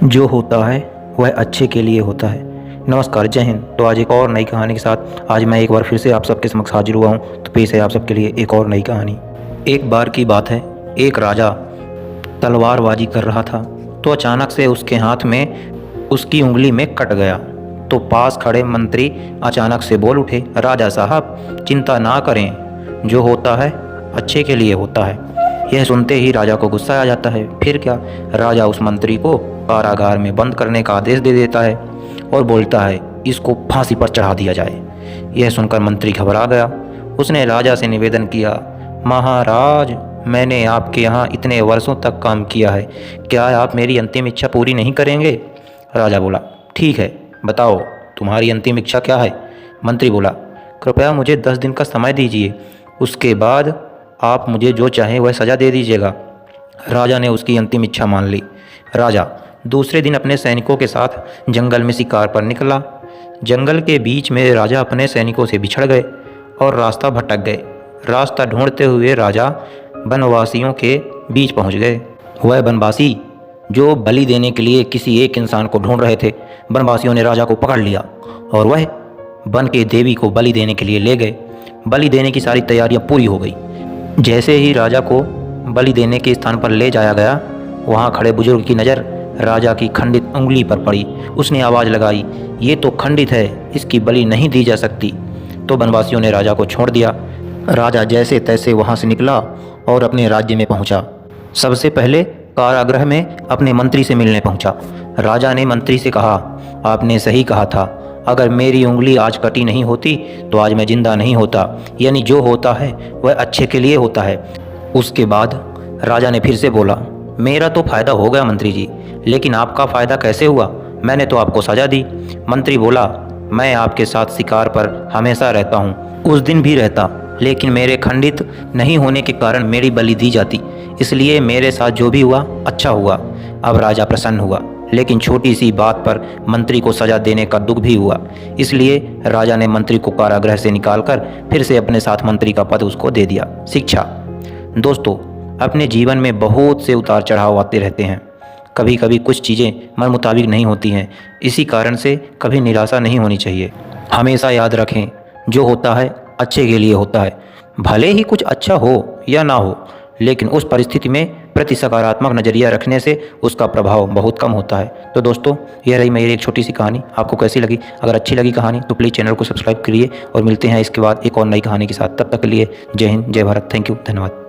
जो होता है वह अच्छे के लिए होता है। नमस्कार, जय हिंद। तो आज एक और नई कहानी के साथ आज मैं एक बार फिर से आप सबके समक्ष हाजिर हुआ हूँ। तो पेश है आप सबके लिए एक और नई कहानी। एक बार की बात है, एक राजा तलवारबाजी कर रहा था तो अचानक से उसके हाथ में उसकी उंगली में कट गया। तो पास खड़े मंत्री अचानक से बोल उठे, राजा साहब चिंता ना करें, जो होता है अच्छे के लिए होता है। यह सुनते ही राजा को गुस्सा आ जाता है। फिर क्या, राजा उस मंत्री को कारागार में बंद करने का आदेश दे देता है और बोलता है इसको फांसी पर चढ़ा दिया जाए। यह सुनकर मंत्री घबरा गया। उसने राजा से निवेदन किया, महाराज मैंने आपके यहाँ इतने वर्षों तक काम किया है, क्या आप मेरी अंतिम इच्छा पूरी नहीं करेंगे? राजा बोला, ठीक है, बताओ तुम्हारी अंतिम इच्छा क्या है? मंत्री बोला, कृपया मुझे 10 दिन का समय दीजिए, उसके बाद आप मुझे जो चाहें वह सज़ा दे दीजिएगा। राजा ने उसकी अंतिम इच्छा मान ली। राजा दूसरे दिन अपने सैनिकों के साथ जंगल में शिकार पर निकला। जंगल के बीच में राजा अपने सैनिकों से बिछड़ गए और रास्ता भटक गए। रास्ता ढूंढते हुए राजा वनवासियों के बीच पहुंच गए। वह वनवासी जो बलि देने के लिए किसी एक इंसान को ढूंढ रहे थे, वनवासियों ने राजा को पकड़ लिया और वह वन के देवी को बलि देने के लिए ले गए। बलि देने की सारी तैयारियां पूरी हो गई। जैसे ही राजा को बलि देने के स्थान पर ले जाया गया, वहाँ खड़े बुजुर्ग की नज़र राजा की खंडित उंगली पर पड़ी। उसने आवाज़ लगाई, ये तो खंडित है, इसकी बलि नहीं दी जा सकती। तो वनवासियों ने राजा को छोड़ दिया। राजा जैसे तैसे वहाँ से निकला और अपने राज्य में पहुँचा। सबसे पहले कारागृह में अपने मंत्री से मिलने पहुँचा। राजा ने मंत्री से कहा, आपने सही कहा था, अगर मेरी उंगली आज कटी नहीं होती तो आज मैं जिंदा नहीं होता। यानी जो होता है वह अच्छे के लिए होता है। उसके बाद राजा ने फिर से बोला, मेरा तो फ़ायदा हो गया मंत्री जी, लेकिन आपका फ़ायदा कैसे हुआ? मैंने तो आपको सज़ा दी। मंत्री बोला, मैं आपके साथ शिकार पर हमेशा रहता हूँ, उस दिन भी रहता, लेकिन मेरे खंडित नहीं होने के कारण मेरी बलि दी जाती, इसलिए मेरे साथ जो भी हुआ अच्छा हुआ। अब राजा प्रसन्न हुआ, लेकिन छोटी सी बात पर मंत्री को सज़ा देने का दुख भी हुआ। इसलिए राजा ने मंत्री को कारागृह से निकालकर फिर से अपने साथ मंत्री का पद उसको दे दिया। शिक्षा। दोस्तों, अपने जीवन में बहुत से उतार चढ़ाव आते रहते हैं। कभी कभी कुछ चीज़ें मन मुताबिक नहीं होती हैं। इसी कारण से कभी निराशा नहीं होनी चाहिए। हमेशा याद रखें, जो होता है अच्छे के लिए होता है। भले ही कुछ अच्छा हो या ना हो, लेकिन उस परिस्थिति में प्रति सकारात्मक नज़रिया रखने से उसका प्रभाव बहुत कम होता है। तो दोस्तों, यह रही मेरी एक छोटी सी कहानी। आपको कैसी लगी? अगर अच्छी लगी कहानी तो प्लीज़ चैनल को सब्सक्राइब करिए और मिलते हैं इसके बाद एक और नई कहानी के साथ। तब तक के लिए जय हिंद, जय भारत। थैंक यू, धन्यवाद।